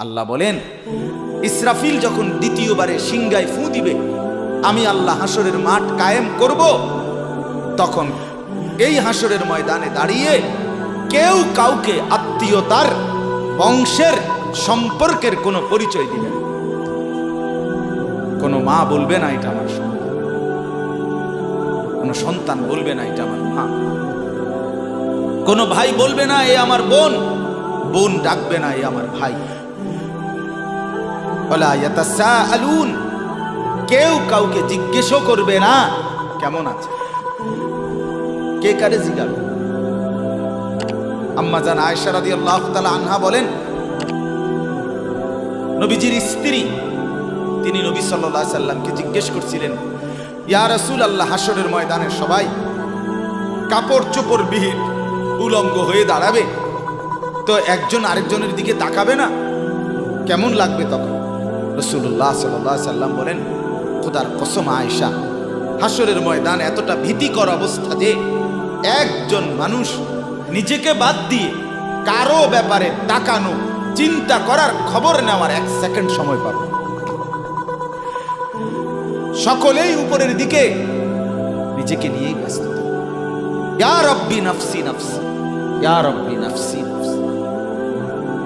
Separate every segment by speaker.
Speaker 1: আল্লাহ বলেন, ইসরাফিল যখন দ্বিতীয়বারে সিংগায় ফু দিবে, আমি আল্লাহ হাসরের মাঠ কায়েম করব, তখন এই হাসরের ময়দানে দাঁড়িয়ে কেউ কাউকে আত্মীয়তার, বংশের, সম্পর্কের কোনো পরিচয় দিবে না। কোনো মা বলবে না এটা আমার সন্তান, কোনো সন্তান বলবে না এটা আমার মা, কোনো ভাই বলবে না এ আমার বোন, বোন ডাকবে না এ আমার ভাই। ওয়ালা ইয়াতাসাআলুন, কেউ কাউকে জিজ্ঞেসও করবে না কেমন আছে, কে কারে জিজ্ঞাসা। আম্মা জান আয়েশা রাদিয়াল্লাহু তাআলা আনহা বলেন, নবীজির স্ত্রী তিনি নবী সাল্লাল্লাহু আলাইহি সাল্লামকে জিজ্ঞেস করছিলেন, ইয়া রাসূলুল্লাহ, হাসরের ময়দানে সবাই কাপড় চোপড় বিহীন উলঙ্গ হয়ে দাঁড়াবে, তো একজন আরেকজনের দিকে তাকাবে না, কেমন লাগবে তখন? রাসূলুল্লাহ সাল্লাল্লাহু আলাইহি সাল্লাম বলেন, খোদার কসম আয়েশা, হাসরের ময়দান এতটা ভীতিকর অবস্থা যে একজন মানুষ নিজেকে বাদ দিয়ে কারো ব্যাপারে তাকানো, চিন্তা করার, খবর নেওয়ার 1 সেকেন্ড সময় পাবে। সকলেই উপরের দিকে নিজেকে নিয়েই ব্যস্ত। ইয়া রব্বি নাফসি নাফসি, ইয়া রব্বি নাফসি নাফসি,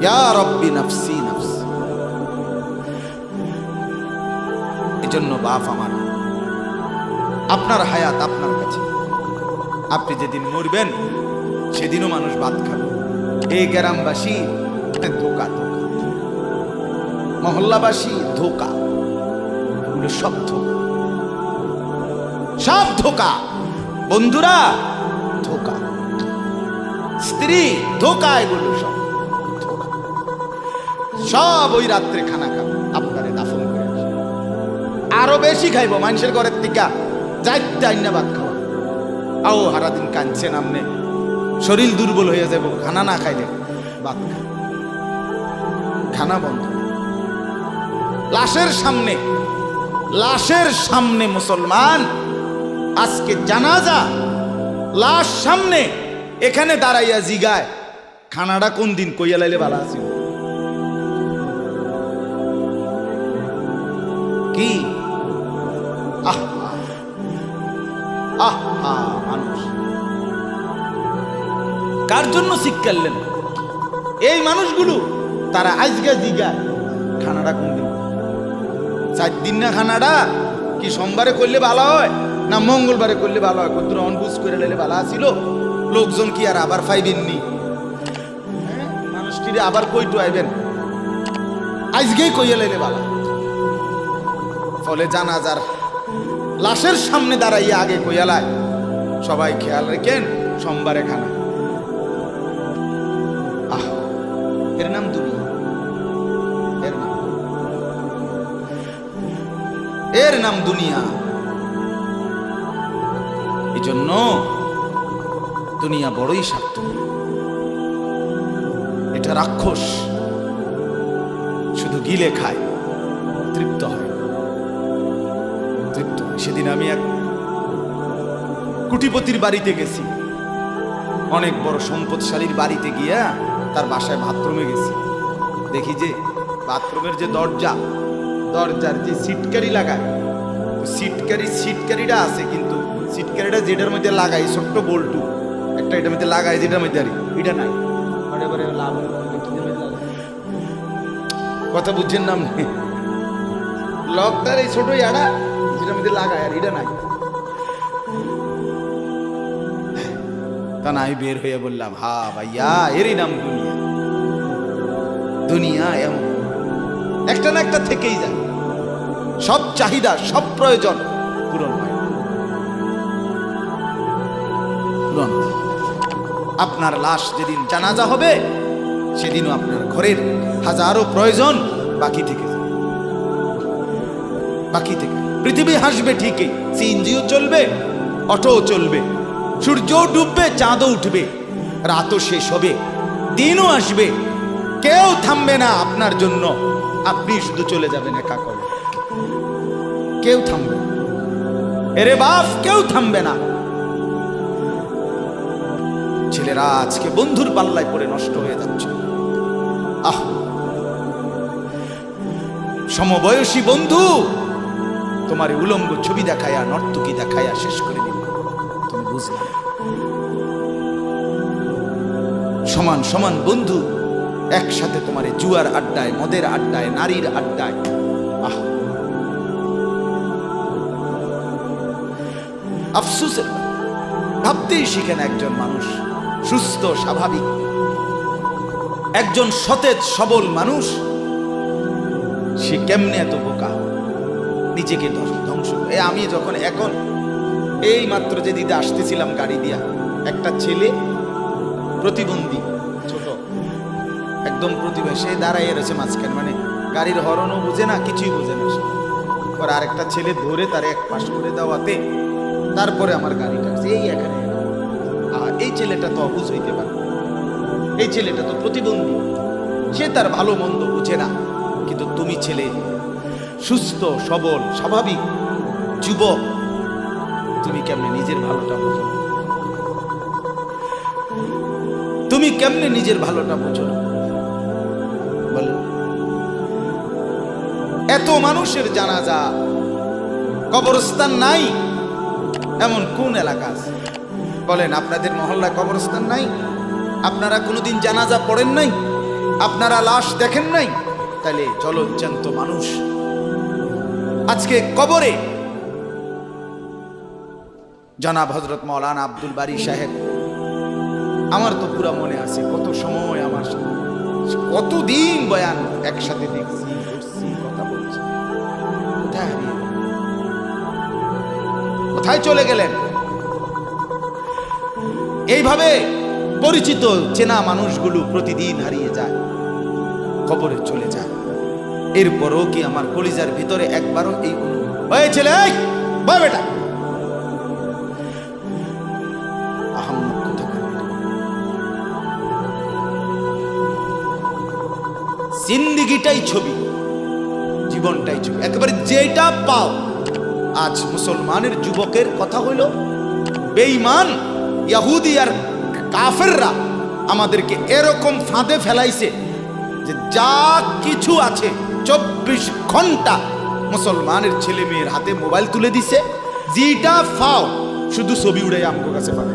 Speaker 1: ইয়া রব্বি নাফসি নাফসি। এজন্য বাপ আমার, আপনার হায়াত আপনার কাছে। আপনি যেদিন মরবেন সেদিনও মানুষ ভাত খাবে। এই গ্রামবাসী ধোকা, ধোকা, মহল্লাবাসী ধোকা, এগুলো সব ধোকা, সব ধোকা। বন্ধুরা ধোকা, স্ত্রী ধোকা, এগুলো সব ধোকা। সব ওই রাত্রে খানা খাবে, আপনারে দাফন করে আসবে। আরো বেশি খাইব মানুষের ঘরের থেকে, যাইতে আইনা ভাত খাওয়া। আও সারাদিন কাঁদছেন আমনে, শরীর দুর্বল হয়ে যাব খানা না খাইলে। ভাত খা, খানা বন্ধ। লাশের সামনে, লাশের সামনে মুসলমান আজকে জানাজা, লাশ সামনে, এখানে দাঁড়াইয়া জিগায় খানাটা কোন দিন কইয়া লাইলে ভালো আছিল। কি মানুষ কার জন্য শিক্ষালেন? এই মানুষগুলো তারা আজকে জিগায় খানাটা কোন দিন। 4 দিন না খানাটা কি সোমবারে করলে ভালো হয় না মঙ্গলবারে করলে ভালো হয়? কত অনবুঝ করে লাইলে ভালো আছিল। লোকজন কি আর আবার পাইবেননি? মানুষটিরে আবার কইটু আইবেন, আজকেই কইয়া লাইলে ভালো। ফলে জানাজার লাশের সামনে দাঁড়াইয়া আগে কইয়ালায়, সবাই খেয়াল রেখেন সোমবারে খানা। এর নাম দুনিয়া, এর নাম দুনিয়া। এই জন্য দুনিয়া বড়ই স্বার্থ, এটা রাক্ষস, শুধু গিলে খায়, তৃপ্ত হয়, তৃপ্ত। সেদিন আমি এক কুটিপতির বাড়িতে গেছি, অনেক বড় সম্পদশালীর বাড়িতে গিয়া তার বাসায় বাথরুমে গেছি। দেখি যে বাথরুমের যে দরজা, দরজার যে সিটকারি লাগায়, সিটকারিটা আছে, কিন্তু সিটকারিটা যেটার মধ্যে লাগাই ছোট্ট বল্টু একটা, এটার মধ্যে লাগাই যেটার মধ্যে আর এটা নাই। কথা বুঝছেন না আপনি? লকটার এই ছোট ইয়াটা যেটার মধ্যে লাগায় আর এটা নাই। তা না, আমি বের হয়ে বললাম, হা ভাইয়া, এরই নাম দুনিয়া। দুনিয়া এমন একটা না একটা থেকেই যায়, সব চাহিদা, সব প্রয়োজন পূরণ হয়। আপনার লাশ যেদিন জানাজা হবে, সেদিনও আপনার ঘরের হাজারো প্রয়োজন বাকি থেকে যাবে, বাকি থেকে। পৃথিবী হাসবে ঠিকই, সিএনজিও চলবে, অটোও চলবে, সূর্যও ডুববে, চাঁদও উঠবে, রাতও শেষ হবে, দিনও আসবে, কেউ থামবে না আপনার জন্য। আপনি শুধু চলে যাবেন একা করে, কেউ থামবে না। এরে বাপ, কেউ থামবে না। ছেলেরা আজকে বন্ধুর পাল্লায় পড়ে নষ্ট হয়ে যাচ্ছে। সমবয়সী বন্ধু তোমার উলঙ্গ ছবি দেখায়া নর্তকী দেখায়া শেষ করে দিল, তুমি বুঝলে। সমান সমান বন্ধু একসাথে তোমার জুয়ার আড্ডায়, মদের আড্ডায়, নারীর আড্ডায়, আহ আফসোসের ভাবতেই শিখেন একজন মানুষ সুস্থ স্বাভাবিক, একজন সতেজ সবল মানুষ, সে কেমনে এত বোকা, নিজেকে ধ্বংস। আমি যখন এখন এই মাত্র যে দিতে আসতেছিলাম গাড়ি দিয়া, একটা ছেলে প্রতিবন্ধী ছোট একদম প্রতিভা, সে দাঁড়াইয়ে রয়েছে মাঝখানে, মানে গাড়ির হরনও বুঝে না, কিছুই বুঝে না। পরে আরেকটা ছেলে ধরে তারে এক পাশ করে দেওয়াতে তারপরে আমার গাড়িটা এই এখানে। এই ছেলেটা তো অবুঝ হইতে পারে, এই ছেলেটা তো প্রতিবন্ধী, সে তার ভালো মন্দ বুঝে না। কিন্তু তুমি ছেলে সুস্থ সবল স্বাভাবিক যুবক, তুমি কেমনে নিজের ভালোটা বুঝো? তুমি কেমনে নিজের ভালোটা বুঝো বলো? এত মানুষের জানাজা, কবরস্থান নাই এমন কোন এলাকা আছে বলেন? আপনাদের মহল্লায় কবরস্থান নাই? আপনারা কোনোদিন জানাজা পড়েন নাই? আপনারা লাশ দেখেন নাই? তাহলে জলজ্জান্ত মানুষ আজকে কবরে। জনাব হযরত মাওলানা আব্দুল বারী সাহেব, আমার তো পুরো মনে আছে কত সময় আমার সাথে, কতদিন বয়ান একসাথে দেখছি, করছি, কথা বলছি। কোথায় হারিয়ে গেলেন? কোথায় চলে গেলেন? এইভাবে পরিচিত চেনা মানুষগুলো প্রতিদিন হারিয়ে যায়, কবরে চলে যায়। এরপরও কি আমার কলিজার ভিতরে একবারও এই ওই ছেলে, ওই বেটা, জিন্দিগিটাই ছবি, জীবনটাই ছবি, একেবারে যেটা পাও। আজ মুসলমানের যুবকের কথা হইল বেঈমান ইহুদি আর কাফেররা আমাদেরকে এরকম ফাঁদে ফেলাইছে যে যা কিছু আছে 24 ঘন্টা মুসলমানের ছেলে মেয়ের হাতে মোবাইল তুলে দিছে, যেটা ফাও শুধু ছবি উড়াই আমগো কাছে পাবে।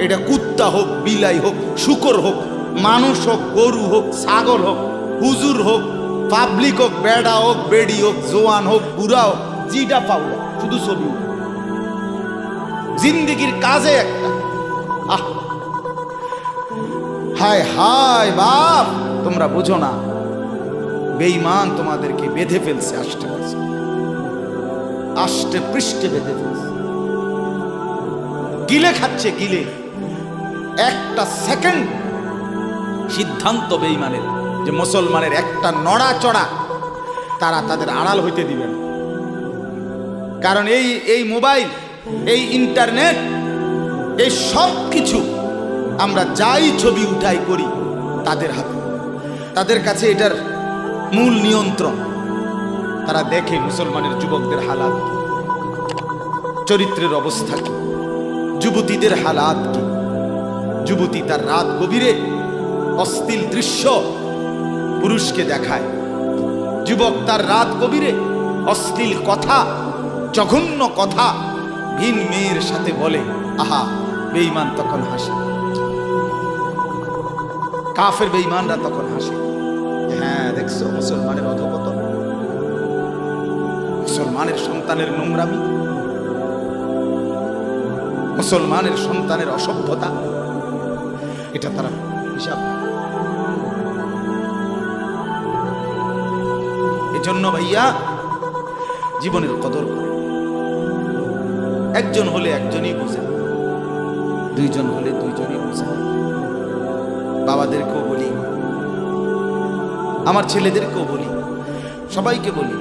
Speaker 1: এটা কুত্তা হোক, বিলাই হোক, শুকর হোক, মানুষ হোক, গরু হোক, ছাগল হোক, হুজুর হোক, পাবলিক হোক, বেড়া হোক, বেড়ি হোক, জোয়ান হোক, বুড়া হোক, যেটা পাও শুধু ছবি। জিন্দিগির কাজে একটা আহ হায় হায় বাপ, তোমরা বুঝো না, বেঈমান তোমাদেরকে বেঁধে ফেলছে, আষ্টে পৃষ্ঠে বেঁধে ফেলছে, গিলে খাচ্ছে, গিলে। একটা সেকেন্ড সিদ্ধান্ত বেঈমানের যে মুসলমানের একটা নড়াচড়া তারা তাদের আড়াল হইতে দিবে না। কারণ এই মোবাইল, এই ইন্টারনেট, এই সব কিছু আমরা যাই ছবি উঠাই করি তাদের হাতে, তাদের কাছে এটার মূল নিয়ন্ত্রণ। তারা দেখে মুসলমানের যুবকদের হালাত কি, চরিত্রের অবস্থা কি, যুবতীদের হালাত কি। যুবতী তার রাত গভীরে অশ্লীল দৃশ্য পুরুষকে দেখায়, যুবক তার রাত গভীরে অশ্লীল কথা, জঘন্য কথা ভিন মেয়ের সাথে বলে। আহা, বেঈমান তখন হাসে, কাফের বেঈমানরা তখন হাসে। হ্যাঁ, দেখছো মুসলমানের অধপতন, মুসলমানের সন্তানের নোংরামি, মুসলমানের সন্তানের অসভ্যতা, এটা তারা হিসাব। এজন্য ভাইয়া জীবনের কদর করে। একজন হলে একজনই বোঝে, দুইজন হলে দুইজনই বোঝে। বাবাদেরকেও বলি, আমার ছেলেদেরকেও বলি, সবাইকে বলি,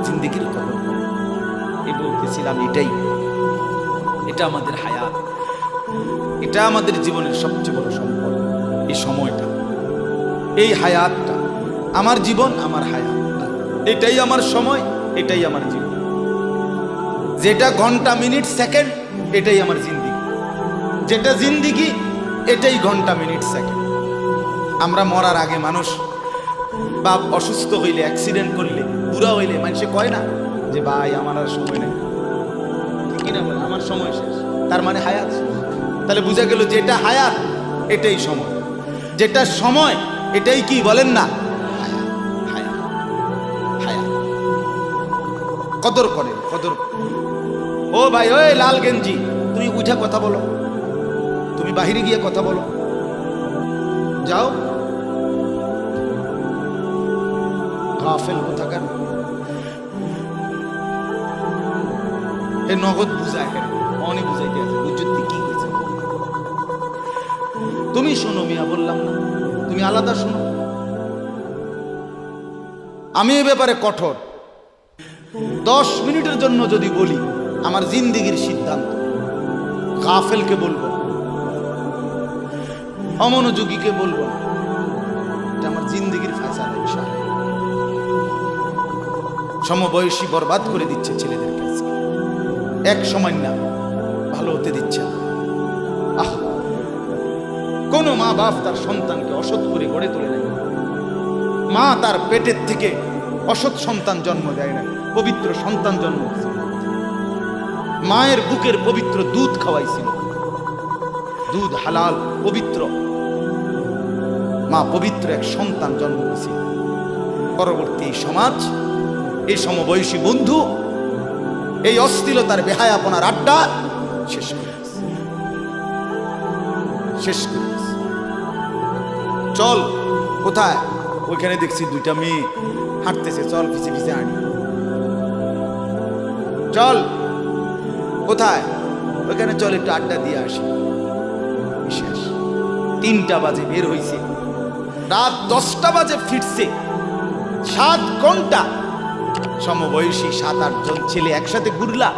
Speaker 1: জিন্দেগির কদর করে। এই বলতেছিলাম, এটা আমাদের হায়াত, এটা আমাদের জীবনের সবচেয়ে বড় সম্পদ। এই সময়টা, এই হায়াতটা, আমার জীবন, আমার হায়াত, এটাই আমার সময়, এটাই আমার জীবন। যেটা ঘন্টা, মিনিট, সেকেন্ড, এটাই আমার জিন্দিগি। যেটা জিন্দিগি, এটাই ঘন্টা, মিনিট, সেকেন্ড। আমরা মরার আগে মানুষ বাপ অসুস্থ হইলে, অ্যাক্সিডেন্ট করলে, বুড়া হইলে মানুষে কয় না যে ভাই আমার আর সময় নেই, ঠিক না বলে, আমার সময় শেষ, তার মানে হায়াত শেষ। তাহলে বুঝা গেল যেটা হায়াত এটাই সময়, যেটা সময় এটাই কি বলেন না হায়াত। হায়াত হায়াত কদর করেন, কদর। ও ভাই, ওই লাল গেঞ্জি, তুমি উঠে কথা বলো, তুমি বাহিরে গিয়ে কথা বলো, যাও। গাফেল কোথাকার, এ নগদ বুঝায়, অনেক বুঝাইতে আছে, বুঝতে কি হয়েছে। তুমি শোনো মিয়া, বললাম না, তুমি আলাদা শোনো। আমি এ ব্যাপারে কঠোর। 10 মিনিটের জন্য যদি বলি আমার জিন্দিগির সিদ্ধান্ত, গাফেলকে বলবো, অমনোযোগীকে বলবো, এটা আমার জিন্দিগির ফয়সালা ইনশাআল্লাহ। সমবয়সী বরবাদ করে দিচ্ছে ছেলেদের কাছে, এক সময় না ভালো হতে দিচ্ছে না। আহ, কোন মা বাপ তার সন্তানকে অসৎ করে গড়ে তোলে নাই। মা তার পেটের থেকে অসৎ সন্তান জন্ম দেয় না, পবিত্র সন্তান জন্ম দিয়েছে। মায়ের বুকের পবিত্র দুধ খাওয়াইছিল, দুধ হালাল পবিত্র, মা পবিত্র এক সন্তান জন্ম দিয়েছিল। পরবর্তী সমাজ, এই সমবয়সী বন্ধু এই অশ্লীলতার বেহায়াপনার আড্ডা শেষ করে দিয়েছে, শেষ করে দিয়েছে। চল কোথায়, ওইখানে দেখছি 2টা মেয়ে হাঁটতেছে, চল পিছে পিছে হাঁটি। চল কোথায়, ওইখানে চল একটু আড্ডা দিয়ে আসি। শেষ। 3টা বাজে বের হইছে, রাত 10টা বাজে ফিরছে, 7 ঘন্টা। সমবয়সী 7-8 জন ছেলে একসাথে ঘুরলা,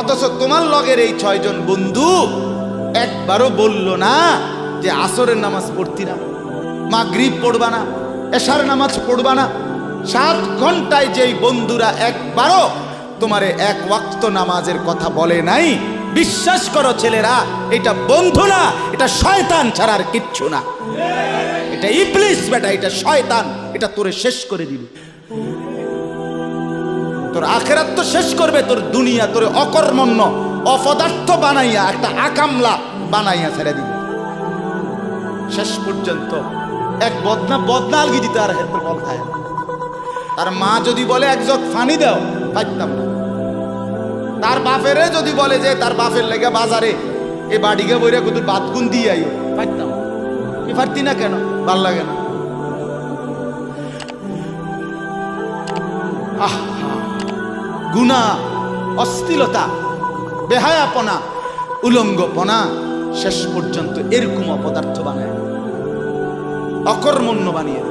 Speaker 1: অথচ তোমার লগের এই 6 জন বন্ধু একবারও বলল না যে আসরের নামাজ পড়তি না, মাগরিব পড়বা না, এশার নামাজ পড়বা না। 7 ঘন্টায় যেই বন্ধুরা একবারও তোমারে 1 ওয়াক্ত নামাজের কথা বলে নাই, বিশ্বাস করো ছেলেরা, এটা বন্ধু না, এটা শয়তান ছাড়া আর কিচ্ছু না। এটা ইবলিস বেটা, এটা শয়তান, এটা তোরে শেষ করে দিবে। তোর আখেরাত তো শেষ করবে, তোর দুনিয়া তোরে অকর্মণ্য অপদার্থ বানাইয়া একটা আকামলা বানাইয়া ছেড়ে দিবে। শেষ পর্যন্ত এক বদনা আলগি দিতে আর হেল্প বল খায়। তার মা যদি বলে 1 জগ পানি দাও, পাইতাম না। তার বাপেরে যদি বলে যে তার বাপের লেগে বাজারে এ বাড়িকে বইরা কত বাদ গুন দিয়ে আইও, পাইতাম না। কি পারতি না কেন? ভাল লাগে না। গুনাহ, অশ্লীলতা, বেহায়াপনা, উলঙ্গপনা শেষ পর্যন্ত এরকম অপদার্থ বানায়, অকর্মণ্য বানিয়ে।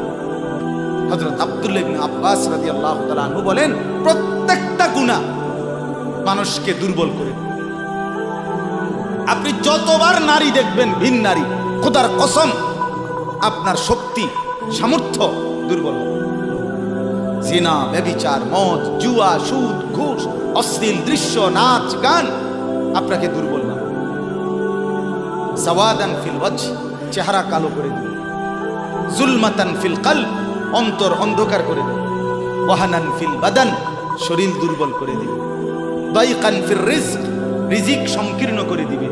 Speaker 1: হযরত আব্দুল্লাহ ইবনে আব্বাস রাদিয়াল্লাহু তাআলা আনহু বলেন, প্রত্যেকটা গুনাহ মানুষকে দুর্বল করে। আপনি যতবার নারী দেখবেন ভিন নারী, খোদার কসম আপনার শক্তি সামর্থ্য দুর্বল হবে। জিনা, ব্যভিচার, মদ, জুয়া, সুদ, ঘুষ, অশ্লীল দৃশ্য, নাচ গান আপনাকে দুর্বল বানাবে। সাওয়াদান ফিল ওয়াজহ, চেহারা কালো করে দিবে। জুলমাতান ফিল কলব, অন্তর অন্ধকার করে দিবে। ওয়াহানান ফিল বাদান, শরীর দুর্বল করে দিবে। দাইকান ফির রিজক, রিজিক সংকীর্ণ করে দিবে।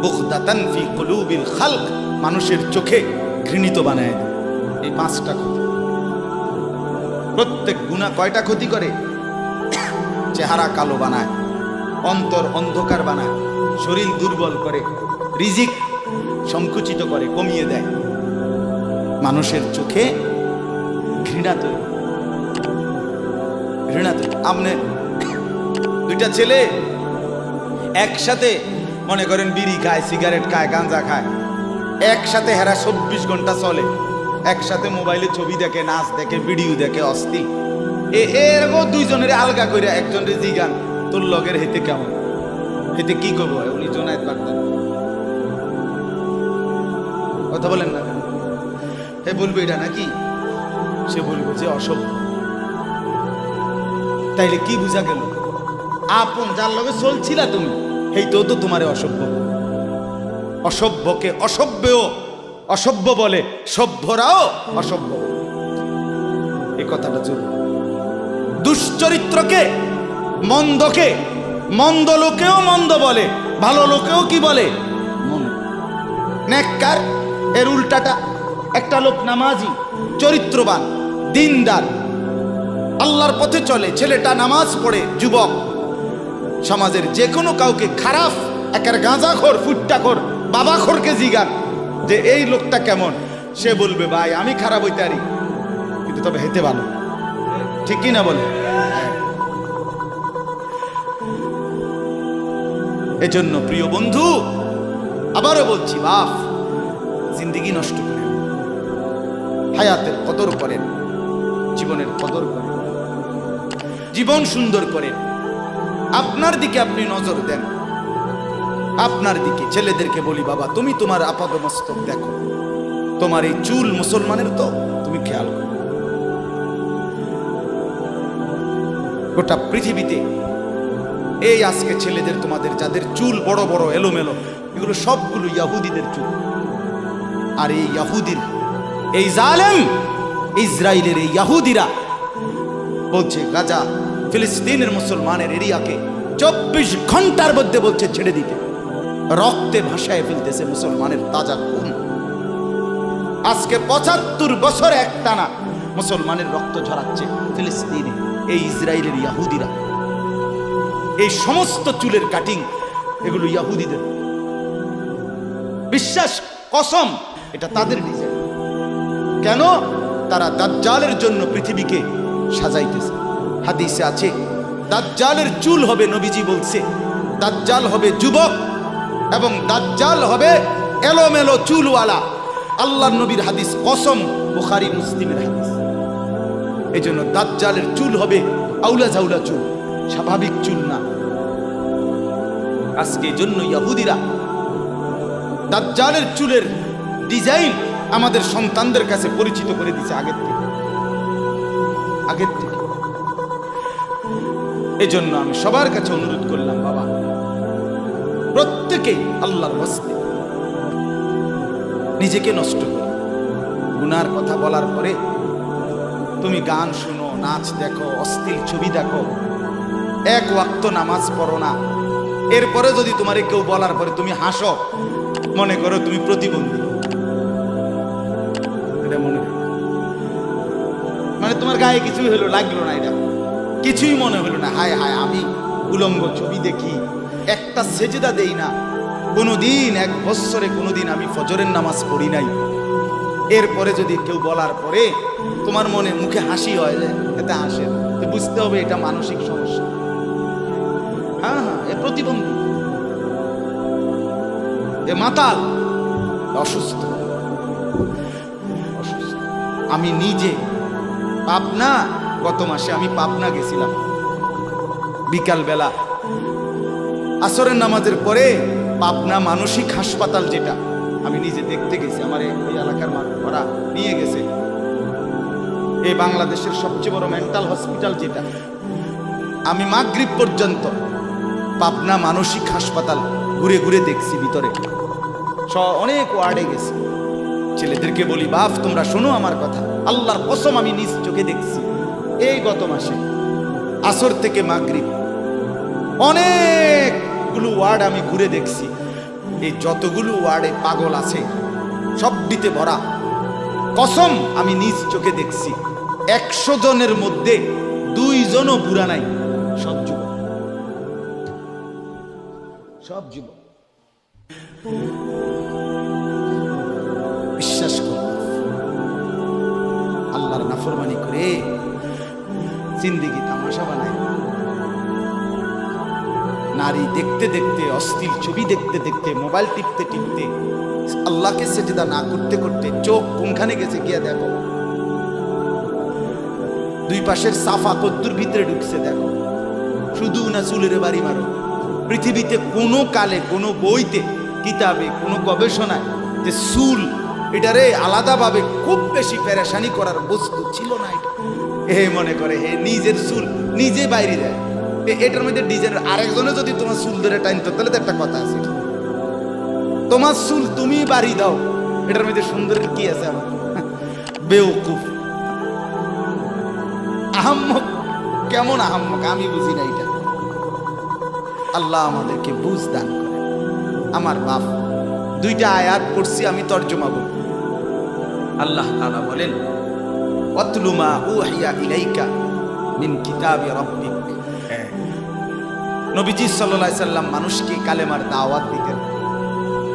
Speaker 1: বুগদাতান ফি কুলুবিল খালক, মানুষের চোখে ঘৃণিত বানায় দিবে। এই 5টা ক্ষতি। প্রত্যেক গুনাহ কয়টা ক্ষতি করে? চেহারা কালো বানায়, অন্তর অন্ধকার বানায়, শরীর দুর্বল করে, রিজিক সংকুচিত করে, কমিয়ে দেয়, মানুষের চোখে ঘৃণা তৈরি। ঘৃণা তৈরি। আপনি 2টা ছেলে একসাথে মনে করেন বিড়ি খায়, সিগারেট খায়, গাঁজা খায়, একসাথে হেরা 24 ঘন্টা চলে, একসাথে মোবাইলে ছবি দেখে, নাচ দেখে, ভিডিও দেখে, অস্থির। এরকম 2 জনের আলগা করে একজনের জিগান তোর লগের হেতে কেমন, হেতে কি করবো, উনি জোনায়েত বাগদান কথা বলেন না কেন? হে বলবে এটা নাকি? সে বলবে যে অসভ্য। তাইলে কি বুঝা গেল? আপন যার লগে চলছিলা তুমি, হেইতেও তো তোমারে অসভ্য। অসভ্যকে অসভ্যও অসভ্য বলে, সভ্যরাও অসভ্য। এই কথাটা জরুরি। দুশ্চরিত্রকে, মন্দকে মন্দ লোকেও মন্দ বলে, ভালো লোকেও কি বলে? মন্দ। নেককার এর উল্টাটা। একটা লোক নামাজি, চরিত্রবান, দিনদার, আল্লাহর পথে চলে, ছেলেটা নামাজ পড়ে, যুবক, সমাজের যে কোনো কাউকে খারাপ, একের গাঁজাখোর, ফুট্টাখোর, বাবাখোরকে জিগান যে এই লোকটা কেমন, সে বলবে ভাই আমি খারাপ হইতে পারি কিন্তু তবে হেতে ভালো। ঠিক কি না বলে? এজন্য প্রিয় বন্ধু, আবারও বলছি, বাপ জিন্দেগি নষ্ট করেন, হায়াতের কদর করেন, জীবনের কদর করেন, জীবন সুন্দর করেন। আপনার দিকে আপনি নজর দেন, আপনার দিকে। ছেলেদেরকে বলি, বাবা তুমি তোমার আপাদমস্তক দেখো, তোমার এই চুল মুসলমানের তো, তুমি খেয়াল করো। গোটা পৃথিবীতে এই আজকে ছেলেদের, তোমাদের যাদের চুল বড় বড় এলোমেলো, এগুলো সবগুলো ইয়াহুদিদের চুল। আর এই ইয়াহুদির, এই জালেম ইসরায়েলের এই ইয়াহুদিরা বলছে গাজা, ফিলিস্তিনের মুসলমানের এরিয়াকে 24 ঘন্টার মধ্যে বলছে ছেড়ে দিতে। রক্তে ভাসায় ফেলতেছে মুসলমানের তাজা খুন। আজকে 75 বছর একটানা মুসলমানের রক্ত ঝরাচ্ছে ফিলিস্তিনে এই ইসরায়েলের ইয়াহুদিরা। এই সমস্ত চুলের কাটিং এগুলো ইয়াহুদিদের। বিশ্বাস, কসম, এটা তাদের ডিজাইন। কেন? তারা দাজ্জালের জন্য পৃথিবীকে সাজাইতেছে। হাদিসে আছে দাজ্জালের চুল হবে, নবীজি বলছে দাজ্জাল হবে যুবক এবং দাজ্জাল হবে এলোমেলো চুলওয়ালা। আল্লাহর নবীর হাদিস, কসম, বুখারী মুসলিমের হাদিস। এই জন্য দাজ্জালের চুল হবে আউলা ঝাউলা চুল, স্বাভাবিক চুল না। আজকে জন্য ইয়াহুদিরা দাজ্জালের চুলের ডিজাইন আমাদের সন্তানদের কাছে পরিচিত করে দিছে আগের থেকে। এই জন্য আমি সবার কাছে অনুরোধ করলাম, বাবা প্রত্যেকেই আল্লাহর হস্তে নিজেকে নষ্ট করো। গুনার কথা বলার পরে তুমি গান শুনো, নাচ দেখো, অশ্লীল ছবি দেখো, এক ওয়াক্ত নামাজ পড়ো না, এরপরে যদি তোমারে কেউ বলার পরে তুমি হাসো, মনে করো তুমি প্রতিবন্ধী। এটা মনে মানে তোমার গায়ে কিছুই হলো, লাগলো না, এটা কিছুই মনে হলো না। হায় হায়, আমি উলঙ্গ ছবি দেখি, একটা সেজদা দেই না কোনোদিন, 1 বছরে কোনোদিন আমি ফজরের নামাজ পড়ি নাই, এরপরে যদি কেউ বলার পরে তোমার মনে মুখে হাসি হয়, এতে হাসে, তো বুঝতে হবে এটা মানসিক সমস্যা। হ্যাঁ হ্যাঁ, এ প্রতিবন্ধী, এ মাতাল, অসুস্থ। আমি নিজে পাবনা, গত মাসে আমি পাবনা গেছিলাম, বিকাল বেলা আসরের নামাজের পরে পাবনা মানসিক হাসপাতাল, যেটা আমি নিজে দেখতে গেছি, আমার এই এলাকার ওরা নিয়ে গেছে, এই বাংলাদেশের সবচেয়ে বড় মেন্টাল হসপিটাল যেটা। আমি মাগরিব পর্যন্ত পাবনা মানসিক হাসপাতাল ঘুরে ঘুরে দেখছি, ভিতরে অনেক ওয়ার্ডে গেছি। ছেলেদেরকে বলি, বাপ তোমরা শোনো আমার কথা, আল্লাহর কসম আমি নিজ চোখে দেখছি। এই গত মাসে আসর থেকে মাগরিব অনেকগুলো ওয়ার্ড আমি ঘুরে দেখছি। এই যতগুলো ওয়ার্ডে পাগল আছে সবটিতে ভরা। কসম আমি নিজ চোখে দেখছি, 100 জনের মধ্যে 2 জনও বুড়া নাই, সব যুবক, সব যুবক। বিশ্বাস কর, আল্লাহর নাফরমানি করে জিন্দেগি তামাশা বানায়। নারী দেখতে দেখতে, অশ্লীল ছবি দেখতে দেখতে, মোবাইল টিপতে টিপতে, আল্লাহকে সেজদা না করতে করতে চোখ কোনখানে গেছে গিয়ে দেখো। 2 পাশের সাফা কদ্দুর ভিতরে ঢুকছে দেখো। শুধু না চুলের বাড়ি মারো। পৃথিবীতে কোনো কালে, কোনো বইতে, কিতাবে, কোনো গবেষণায় যে চুল এটারে আলাদাভাবে খুব বেশি পেরেশানি করার বস্তু ছিল না। এটা এ মনে করে হে নিজের চুল নিজে বাইরে দেয়, এটার মধ্যে ডিজাইনের আরেকজনে যদি তোমার চুল ধরে টাইনতো তাহলে তো একটা কথা আছে, তোমার চুল তুমি বাড়ি দাও, এটার মধ্যে সুন্দর কি আছে? আমার বেউকুফ। আহাম্মক কেমন আহাম্মক আমি বুঝি না এটা। আল্লাহ আমাদেরকে বুঝ দান করে। আমার বাপ দুইটা আয়াত পড়ছি, আমি তর্জমা বলব। আল্লাহ তাআলা বলেন ওয়াতলু মা উহিয়া ইলাইকা মিন কিতাবি রাব্বিক। নবীজি সাল্লাল্লাহু আলাইহি সাল্লাম মানুষকে কালেমার দাওয়াত দিতেন,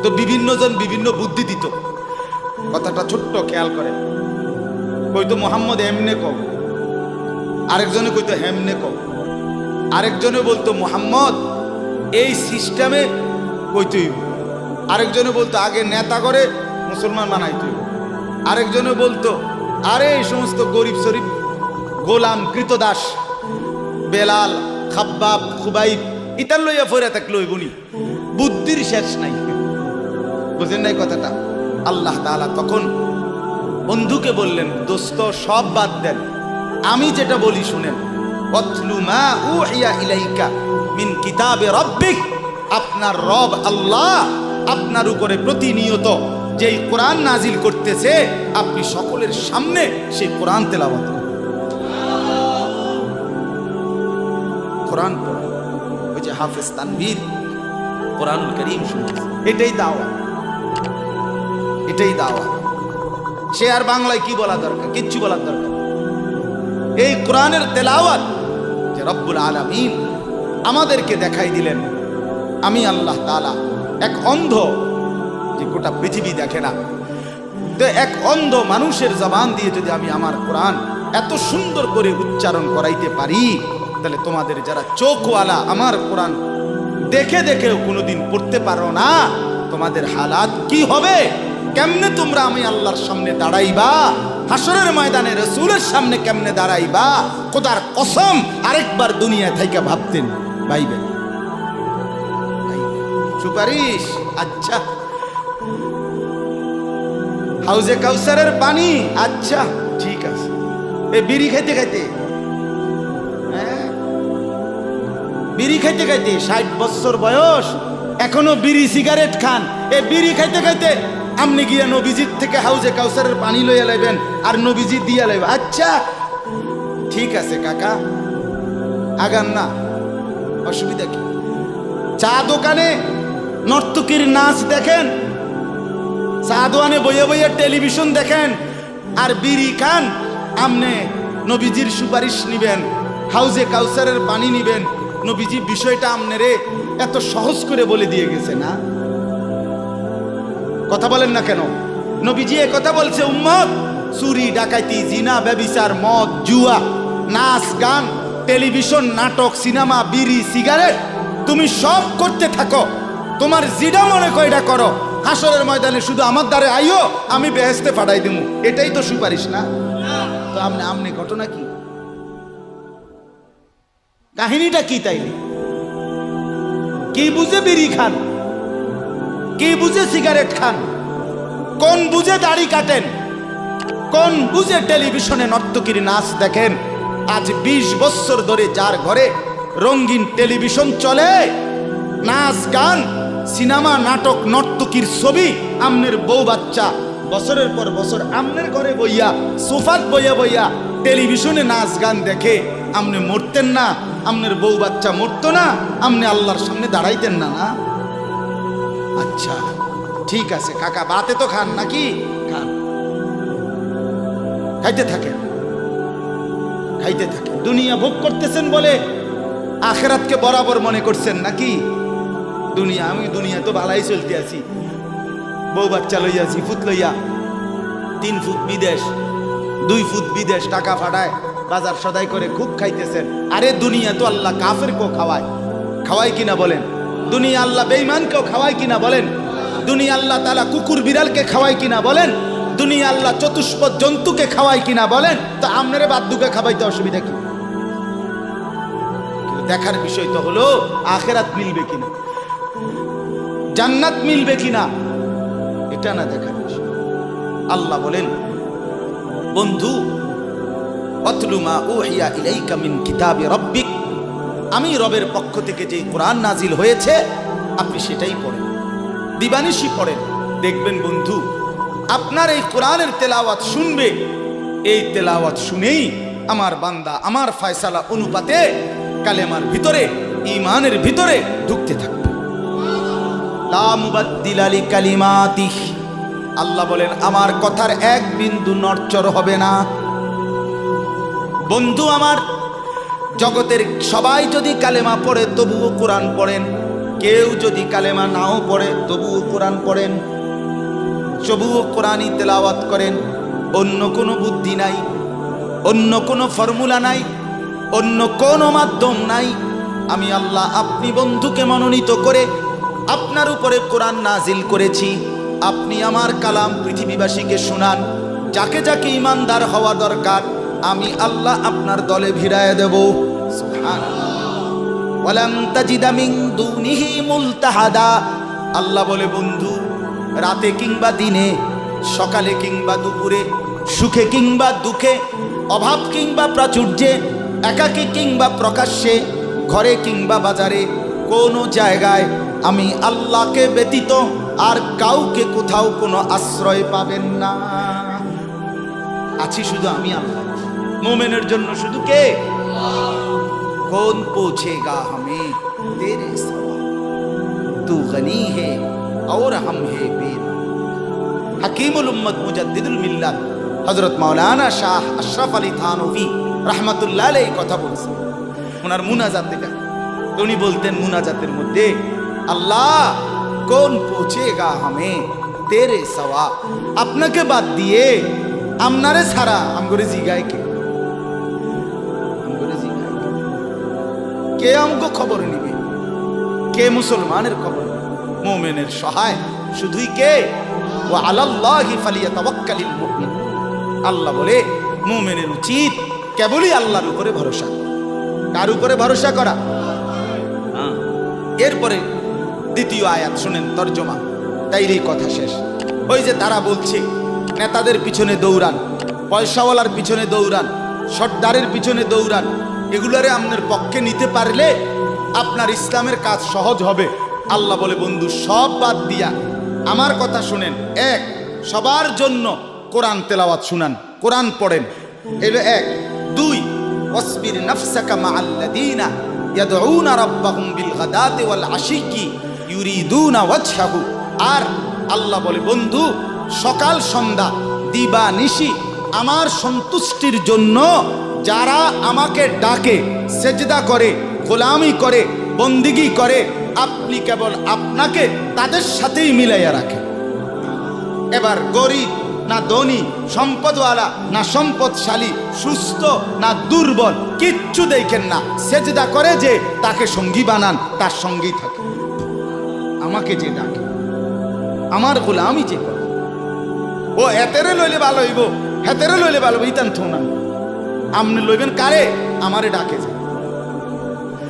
Speaker 1: তো বিভিন্ন জন বিভিন্ন বুদ্ধি দিত। কথাটা ছোট্ট খেয়াল করেন, কইতো মোহাম্মদ এমনে কও, আরেকজনে কইতো হেমনে কও, আরেকজনে বলতো মোহাম্মদ এই সিস্টেমে কইতেই, আরেকজনে বলতো আগে নেতা করে মুসলমান বানাইতে, আরেকজনে বলতো আরে এই সমস্ত গরিব শরীফ গোলাম কৃতদাস বেলাল খাব্বাব খুবাইব ইতার লইয়া ফইরা থাকলো বনি, বুদ্ধির শেষ নাই। বুঝেন নাই কথাটা? আল্লাহ তাআলা তখন বন্ধুকে বললেন দোস্ত সব বাদ দেন, আমি যেটা বলি শুনেন। ওয়াতলু মা উহিয়া ইলাইকা মিন কিতাবে রাব্বিক। আপনার রব আল্লাহ আপনার উপরে প্রতিনিয়ত যেই কোরআন নাজিল করতেছে, আপনি সকলের সামনে সেই কোরআন তেলাওয়াত করেন। কোরআন পড়েন। ওই যে হাফেজ তানভীর কোরআনুল কারীম শুনতেছে, এটাই দাওয়াত, এটাই দাওয়াত। সে আর বাংলায় কি বলা দরকার? কিচ্ছু বলার দরকার। এই কোরআনের তেলাওয়াত যে রব্বুল আলামিন আমাদেরকে দেখাই দিলেন। আমি আল্লাহ তাআলা এক অন্ধ, যে গোটা পৃথিবী দেখে না, তো এক অন্ধ মানুষের জবান দিয়ে যদি আমি আমার কোরআন এত সুন্দর করে উচ্চারণ করাইতে পারি, তাহলে তোমাদের যারা চোখওয়ালা আমার কোরআন দেখে দেখেও কোনোদিন পড়তে পারো না, তোমাদের হালাত কি হবে? কেমনে তোমরা আমি আল্লাহর সামনে দাঁড়াইবা? হাসরের ময়দানে রাসূলের সামনে কেমনে দাঁড়াইবা? খোদার কসম আরেকবার দুনিয়া থেকে ভাবতেন ভাইবেন। সুপারিশ আচ্ছা, হাউজে কাউসারের পানি আচ্ছা ঠিক আছে, এই বিড়ি খাইতে খাইতে, বিড়ি খাইতে খাইতে 60 বছর বয়স এখনো বিড়ি সিগারেট খান। এই বিড়ি খাইতে খাইতে আপনি গিয়া নবীজির থেকে হাউজে কাউসারের পানি লইয়া লাইবেন আর নবীজি দিয়া লাইবেন। আচ্ছা ঠিক আছে কাকা, আগান না, অসুবিধা কি? চা দোকানে নর্তকীর নাচ দেখেন, চা দোকানে বইয়া বইয়া টেলিভিশন দেখেন, আর বিড়ি খান। আমনে নবীজির সুপারিশ নিবেন, হাউজে কাউসারের পানি নিবেন। নবীজি বিষয়টা আমনেরে এত সহজ করে বলে দিয়ে গেছে না? কথা বলেন না কেন? নবীজি এ কথা বলছে, উম্মত চুরি ডাকাতি জিনা ব্যভিচার মদ জুয়া নাচ গান টেলিভিশন নাটক সিনেমা বিড়ি সিগারেট তুমি সব করতে থাকো, তোমার জিডা মনে কয়টা করো, হাসরের ময়দানে শুধু আমার দ্বারে আইও, আমি বেহেশতে পাঠাই দেবো। এটাই তো সুপারিশ না? তো আমনে ঘটনা কি, কাহিনীটা কি? তাইলে কি বুঝে বিড়ি খান, কি বুঝে সিগারেট খান, কোন বুঝে দাড়ি কাটেন, কোন বুঝে টেলিভিশনে নর্তকীর নাচ দেখেন? আজ 20 বছর ধরে যার ঘরে রঙিন টেলিভিশন চলে, নাচ গান সিনেমা নাটক নর্তকীর ছবি, আমনের বউ বাচ্চা বছরের পর বছর আমনের ঘরে বইয়া সোফাত বইয়া বইয়া টেলিভিশনে নাচ গান দেখে, আমনে মরতেন না? আমনের বউ বাচ্চা মরতো না? আমনে আল্লাহর সামনে দাঁড়াইতেন না? না আচ্ছা ঠিক আছে কাকা, বাতে তো খান নাকি? খান, খাইতে থাকেন, খাইতে থাকেন। দুনিয়া ভোগ করতেছেন বলে আখিরাতকে বরাবর মনে করছেন নাকি? দুনিয়া, আমি দুনিয়া তো ভালাই চলতে আছি, বউ বাচ্চা লইয়া 2 ফুট লইয়া 3 ফুট বিদেশ 2 ফুট বিদেশ টাকা ফাটায় বাজার সদাই করে খুব খাইতেছেন। আরে দুনিয়া তো আল্লাহ কাফেরকেও খাওয়ায়, খাওয়ায় কিনা বলেন? দুনিয়া আল্লাহ বেঈমানকেও খাওয়ায় কিনা বলেন? দুনিয়া আল্লাহ তাআলা কুকুর বিড়ালকে খাওয়ায় কিনা বলেন? দুনিয়া আল্লাহ চতুষ্পদ জন্তুকে খাওয়ায় কিনা বলেন? তো আপনারে বাদ্দুকে খাওয়াইতে অসুবিধা কি? দেখার বিষয় তো হলো আখিরাত মিলবে কিনা, জান্নাত মিলবে কিনা, এটা না দেখার বিষয়। আল্লাহ বলেন বন্ধু ওয়াতলু মা উহিয়া ইলাইকা মিন কিতাবি রাব্বিক, আমি রবের পক্ষ থেকে যে কোরআন নাজিল হয়েছে আপনি সেটাই পড়েন, দিবানিশি পড়েন। দেখবেন বন্ধু আপনার এই কোরআনের তেলাওয়াত শুনবে, এই তেলাওয়াত শুনেই আমার বান্দা আমার ফয়সালা অনুপাতে কালেমার ভিতরে ঈমানের ভিতরে ঢুকতে থাকবে। লা মুবাদ্দিলা লিকালিমাতিহি, আল্লাহ বলেন আমার কথার এক বিন্দু নড়চড় হবে না। বন্ধু আমার, জগতের সবাই যদি কালেমা পড়ে তবুও কোরআন পড়েন, কেউ যদি কালেমা নাও পড়ে তবুও কোরআন পড়েন, তবুও কোরআনই তেলাওয়াত করেন। অন্য কোনো বুদ্ধি নাই, অন্য কোনো ফর্মুলা নাই, অন্য কোনো মাধ্যম নাই। আমি আল্লাহ আপনি বন্ধুকে মনোনীত করে আপনার উপরে কোরআন নাজিল করেছি। আপনি আমার কালাম পৃথিবীবাসীকে শোনান। যাকে যাকে ইমানদার হওয়া দরকার আমি আল্লাহ আপনার দলে ভিড়ায় দেব। সুবহানাল্লাহ। ওয়ালান তাজিদা মিন দুনিহি মুলতাহাদা, আল্লাহ বলে বন্ধু রাতে কিংবা দিনে, সকালে কিংবা দুপুরে, সুখে কিংবা দুঃখে, অভাব কিংবা প্রাচুর্যে, একাকী কিংবা প্রকাশ্যে, ঘরে কিংবা বাজারে, কোনো জায়গায় আমি আল্লাহকে ব্যতীত আর কাউকে কোথাও কোনো আশ্রয় পাবেন না। আছি শুধু আমি আল্লাহ। মোমেনের জন্য শুধু কে? कौन पूछेगा हमें तेरे सवा, तू गनी है और हम है बेर। हकीमुल उम्मत मुजद्दिदुल मिल्लत हजरत मौलाना शाह अशरफ अली थानवी रहमतुल्लाह अलैहि কথা বলেছেন ওনার মুনাজাত থেকে। উনি বলতেন মুনাজাতের মধ্যে, আল্লাহ কোন पूछेगा हमें तेरे सवा, আপনাকে বাদ দিয়ে আমনারে ছাড়া আমগরে জিগায় কে? কে আমগো খবর নিবে? কে মুসলমানের খবর? মুমিনের সহায় শুধুই কে? ওয়া আলাল্লাহি ফালিয়াতাওয়াক্কালিল মুমিন। আল্লাহ বলে মুমিনের উচিত কেবলই আল্লাহর উপরে ভরসা। কার উপরে ভরসা করা? এরপরে দ্বিতীয় আয়াত শুনেন তরজমা, তাইরই কথা শেষ। ওই যে তারা বলছে নেতাদের পিছনে দৌড়ান, পয়সাওয়ালার পিছনে দৌড়ান, সর্দারের পিছনে দৌড়ান, এগুলারে আপনার পক্ষে নিতে পারলে আপনার ইসলামের কাজ সহজ হবে। আল্লাহ বলে বন্ধু সব বাদ দিয়া আমার কথা শুনেন। এক, সবার জন্য কোরআন তেলাওয়াত শুনান, কোরআন পড়েন, এটা এক। দুই, ওয়াসবির নাফসাকা মাআল্লাযীনা ইয়াদউনা রাব্বাহুম বিল গাদাতি ওয়াল আশিয়্যি ইউরিদুনা ওয়াজহাহু। আর আল্লাহ বলে বন্ধু সকাল সন্ধ্যা দিবা নিশি আমার সন্তুষ্টির জন্য যারা আমাকে ডাকে, সেজদা করে, গোলামি করে, বন্দিগি করে, আপনি কেবল আপনাকে তাদের সাথেই মিলাইয়া রাখেন। এবার গরিব না ধনী, সম্পদওয়ালা না সম্পদশালী, সুস্থ না দুর্বল, কিচ্ছু দেখেন না। সেজদা করে যে তাকে সঙ্গী বানান, তার সঙ্গী থাকে। আমাকে যে ডাকে, আমার গোলামি যে করে, ও এতেরে লইলে ভালো হইব, হেতেরে লইলে ভালো হইব, ইতান থো না। আপনি লইবেন কারে? আমারে ডাকে যে।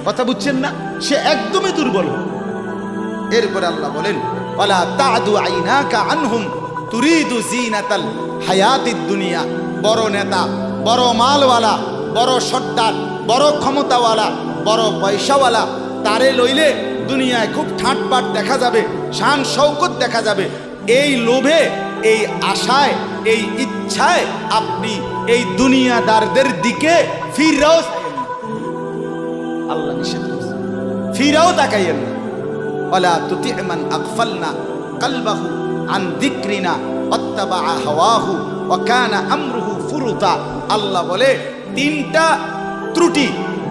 Speaker 1: কথা বুঝছেন না? সে একদমই দুর্বল। এরপরে আল্লাহ বলেন ওয়ালা তাদু আইনাকা আনহুম তুরিদু জিনাতাল হায়াতিদ দুনিয়া। বড় নেতা, বড় মালওয়ালা, বড় সর্দার, বড় ক্ষমতাওয়ালা, বড় পয়সাওয়ালা, তারে লইলে দুনিয়ায় খুব ঠাটপাট দেখা যাবে, শান শৌকত দেখা যাবে। এই লোভে, এই আশায়, এই ইচ্ছায় আপনি এই দুনিয়াদারদের দিকে ফিরাও, আল্লাহ নিষেধ করেছে, ফিরাও তাকাইয়েন না। ওয়ালা তুতি মান আগফালনা কলবাহু আন যিকরিনা ওয়াত্তাবা হাওয়াহু ওয়া কানা আমরুহু ফুরুতা। আল্লাহ বলে তিনটা ত্রুটি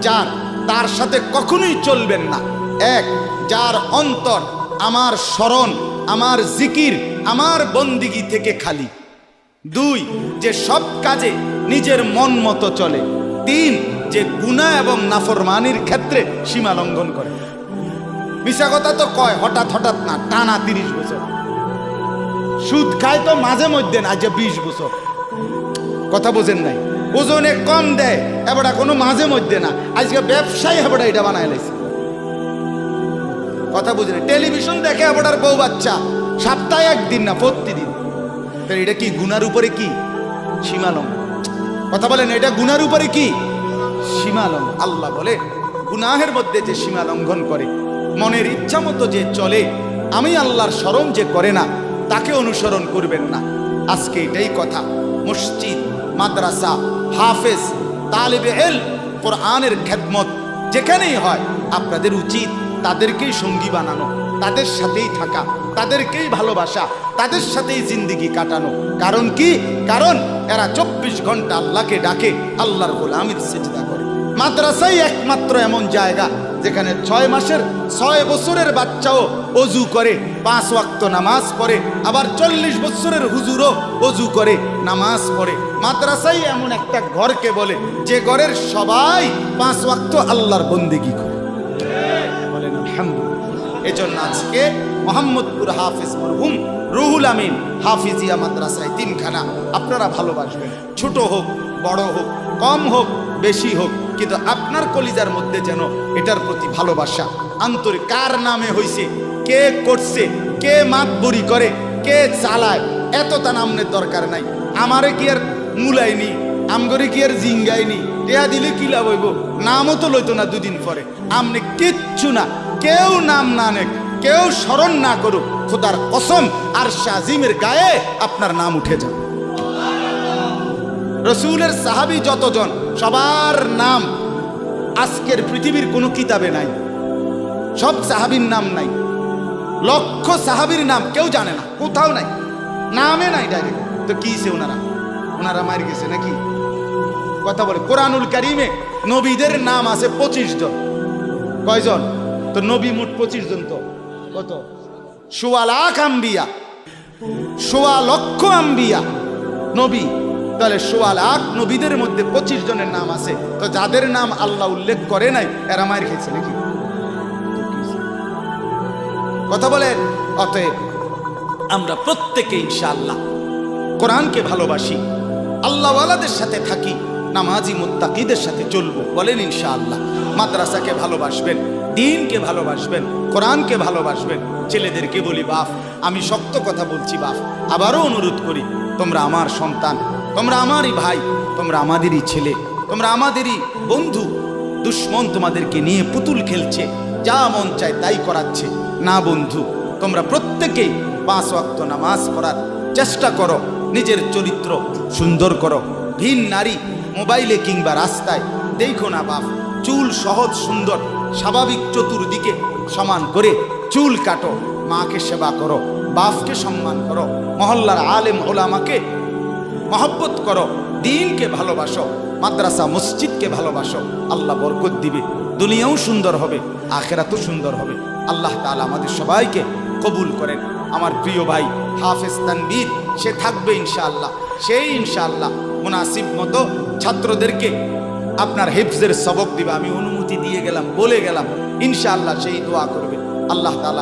Speaker 1: যার, তার সাথে কখনোই চলবেন না। এক, যার অন্তর আমার স্মরণ, আমার জিকির, আমার বন্দিগি থেকে খালি। দুই, যে সব কাজে নিজের মন মতো চলে। তিন, যে গুনাহ এবং নাফরমানির ক্ষেত্রে সীমা লঙ্ঘন করে। মিশা কথা তো কয় হঠাৎ হঠাৎ না, টানা 30 বছর। সুদ খায় তো মাঝে মধ্যে না, যে 20 বছর। কথা বোঝেন নাই? ওজনে কম দেয় এবারে কোনো মাঝে মধ্যে না, আজকে ব্যবসায়ী এবারে এটা বানায় লাইছে। কথা বুঝেন? টেলিভিশন দেখে এবারে বউ বাচ্চা, সপ্তাহে একদিন না প্রতিদিন। এটা কি গুনার উপরে কি সীমা লঙ্ঘন? কথা বলেন, এটা গুনার উপরে কি সীমা লঙ্ঘন? আল্লাহ বলে গুনাহের মধ্যে যে সীমা লঙ্ঘন করে, মনের ইচ্ছা মতো যে চলে, আমি আল্লাহর স্মরণ যে করে না, তাকে অনুসরণ করবেন না। আজকে এটাই কথা। মসজিদ, মাদ্রাসা, হাফেজ, তালিবে ইলম, কোরআনের খেদমত যেখানেই হয় আপনাদের উচিত তাদেরকেই সঙ্গী বানানো, তাদের সাথেই থাকা, তাদেরকেই ভালোবাসা, তাদের সাথেই জিন্দেগি কাটানো। কারণ কি? কারণ এরা 24 ঘন্টা আল্লাহকে ডাকে, আল্লাহর গোলামির সিজদা করে। মাদ্রাসাই একমাত্র এমন জায়গা যেখানে 6 মাসের 6 বছরের বাচ্চাও অজু করে, 5 ওয়াক্ত নামাজ পড়ে, আবার 40 বছরের হুজুরও অজু করে, নামাজ পড়ে। মাদ্রাসাই এমন একটা ঘরকে বলে যে ঘরের সবাই 5 ওয়াক্ত আল্লাহর বন্দেগী করে। বলেন আলহামদুলিল্লাহ। এজন্য আজকে মোহাম্মদপুর হাফেজ মরহুম রুহুল আমিন হাফিজিয়া মাদ্রাসায় 3খানা আপনারা ভালোবাসবেন। ছোট হোক, বড় হোক, কম হোক, বেশি হোক, কিন্তু আপনার কলিজার মধ্যে যেন এটার প্রতি ভালোবাসা আন্তরিক। কার নামে হইছে, কে করছে, কে মাতবরি করে, কে চালায়, এতটা নামের দরকার নাই। আমারে কি আর মুলাইনি, আমগরে কি আর জিঙ্গাইনি, টেয়া দিলে কি লাভ হইব? নামও তো লইতো না দুদিন পরে। আমনে কিচ্ছু না, কেউ নাম না নেক, কেউ স্মরণ না করুক, খোদার কসম আর শাজিমের গায়ে আপনার নাম উঠে যাবে। রসুলের সাহাবী যতজন, সবার নাম আজকের পৃথিবীর কোনো কিতাবে নাই, সব সাহাবীর নাম নাই। লক্ষ সাহাবীর নাম কেউ জানে না, কোথাও নাই, নামে নাই ডাইরেক্ট। তো কিছে ওনারা মার গেছে নাকি? কথা বলে কোরআনুল কারিমে নবীদের নাম আছে 25 জন। কয়জন? তো নবী মোট 25 জন। তো কত? 1.25 লাখ আম্বিয়া, 1.25 লক্ষ আম্বিয়া নবী। তাহলে 1.25 লাখ নবীদের মধ্যে 25 জনের নাম আছে। তো যাদের নাম আল্লাহ উল্লেখ করে নাই এরা মার খেয়েছে নাকি? কথা বলেন। অতএব আমরা প্রত্যেকে ইনশাআল্লাহ কোরআনকে ভালোবাসি, আল্লাহওয়ালাদের সাথে থাকি, নামাজি মুত্তাকিদের সাথে চলবো। বলেন ইনশাআল্লাহ। মাদ্রাসাকে ভালোবাসবেন, দ্বীনকে ভালোবাসবেন, কোরআনকে ভালোবাসবেন। ছেলেদেরকে বলি, বাপ আমি শক্ত কথা বলছি, বাপ আবারও অনুরোধ করি, তোমরা আমার সন্তান, তোমরা আমারই ভাই, তোমরা আমাদেরই ছেলে, তোমরা আমাদেরই বন্ধু। দুশ্মন তোমাদেরকে নিয়ে পুতুল খেলছে, যা মন চায় তাই করাচ্ছে। না বন্ধু, তোমরা প্রত্যেকেই 5 ওয়াক্ত নামাজ পড়ার চেষ্টা করো, নিজের চরিত্র সুন্দর করো। ভিন নারী মোবাইলে কিংবা রাস্তায় দেখো না বাপ। চুল সহজ সুন্দর স্বাভাবিক চতুর্দিকে সমান করে চুল কাটো, মাকে সেবা করো, বাপকে সম্মান করো, মহল্লার আলেম ওলামাকে মহব্বত করো, দ্বীনকে ভালোবাসো, মাদ্রাসা মসজিদকে ভালোবাসো। আল্লাহ বরকত দিবে, দুনিয়াও সুন্দর হবে, আখেরাতও সুন্দর হবে। আল্লাহ তাআলা আমাদের সবাইকে কবুল করেন। আমার প্রিয় ভাই হাফেজ তানবীর, সে থাকবে ইনশাআল্লাহ। সেই ইনশাআল্লাহ মুনাসিব মতো ছাত্রদেরকে আপনার হিফজের সবক দিবে। আমি অনুমতি দিয়ে গেলাম, বলে গেলাম, ইনশাআল্লাহ সেই দোয়া করবে। আল্লাহ তাআলা